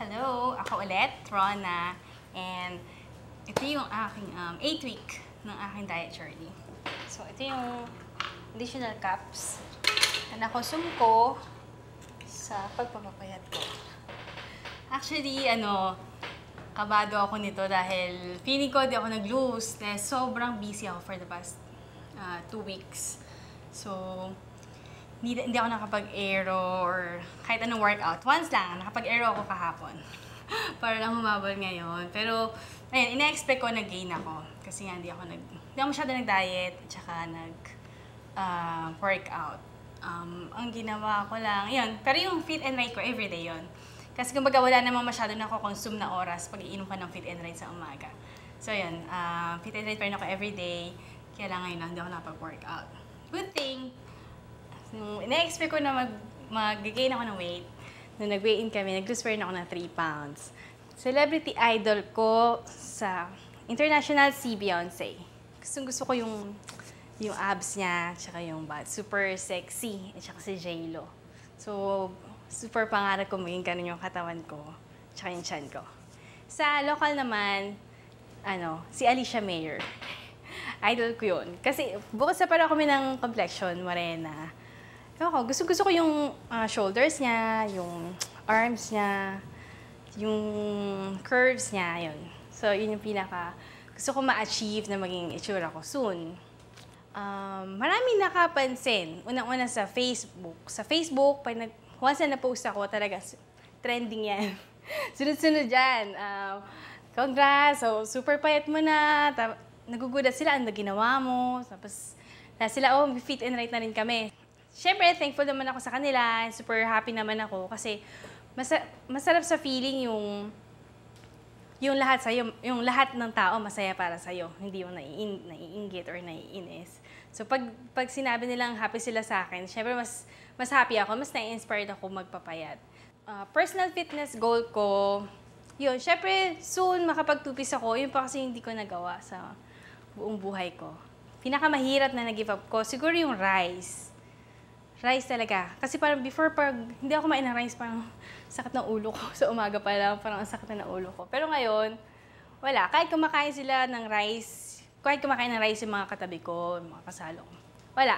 Hello! Ako ulit, Rona. And ito yung aking 8th week ng aking diet journey. So, ito yung additional cups na nakonsume ko sa pagpapapayat ko. Actually, kabado ako nito dahil feeling ko di ako nag-lose dahil sobrang busy ako for the past 2 weeks. So, hindi ako nakapag-aero or kahit anong workout. Once lang, nakapag-aero ako kahapon. Para lang humabol ngayon. Pero, ayun, ina-expect ko nag-gain ako. Kasi nga, hindi ako masyado nag-diet at saka nag-workout. Ang ginawa ko lang, yun. Pero yung Fit and Right ko, everyday yun. Kasi kumbaga wala namang masyado nako-consume na oras pag iinom ka ng Fit and Right sa umaga. So, yun. Fit and Right pa rin ako everyday. Kaya lang ngayon, hindi ako nakapag-workout. Good thing, ina-expect ko na mag-gain ako ng weight. Nung nag-weigh-in kami, nag-lose pa rin ako ng 3 pounds. Celebrity idol ko sa international si Beyonce. Gusto ko yung abs niya, tsaka yung butt. Super sexy, at saka si J-Lo. So, super pangarap ko maging ganun yung katawan ko, tsaka yung chan ko. Sa local naman, si Alicia Mayer. Idol ko yun. Kasi bukod sa parang kami ng complexion, morena. Gusto ko yung shoulders niya, yung arms niya, yung curves niya, yun. So, yun yung gusto ko ma-achieve na maging itsura ko soon. Maraming nakapansin. Unang-una sa Facebook. Sa Facebook, once na na-post ako, talaga trending yan. Sunod-sunod dyan. Congrats! So, super payat mo na. Nagugulat sila, ano ginawa mo. Tapos, sila, fit and right na rin kami. Siyempre, thankful naman ako sa kanila. Super happy naman ako kasi masarap sa feeling yung lahat sa'yo, yung lahat ng tao masaya para sa'yo. Hindi yung naiinggit or naiinis. So, pag sinabi nilang happy sila sa akin, siyempre mas happy ako, mas nai-inspired ako magpapayat. Personal fitness goal ko, yun, siyempre, soon makapag-2-piece ako. Yun pa kasi hindi ko nagawa sa buong buhay ko. Pinakamahirap na nag-give up ko, siguro yung rice. Rice talaga. Kasi parang before, pag hindi ako kumain ng rice, parang sakit ng ulo ko. Sa umaga pa lang, parang ang sakit na ng ulo ko. Pero ngayon, wala. Kahit kumakain sila ng rice, yung mga katabi ko, yung mga kasalo ko. Wala.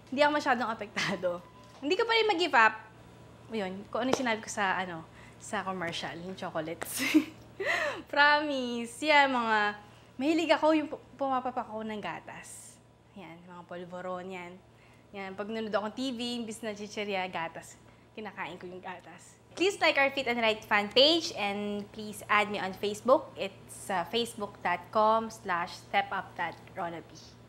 Hindi ako masyadong apektado. Hindi ko pa rin mag-give up. Yun, kung ano yung sinabi ko sa commercial, yung chocolates. Promise. Yan, mahilig ako yung pumapapak ako ng gatas. Yan, mga polvoron yan. Yan, pag nanonood akong TV, imbis na chichirya, gatas. Kinakain ko yung gatas. Please like our Fit and Right fan page and please add me on Facebook. It's facebook.com/stepup.ronaby.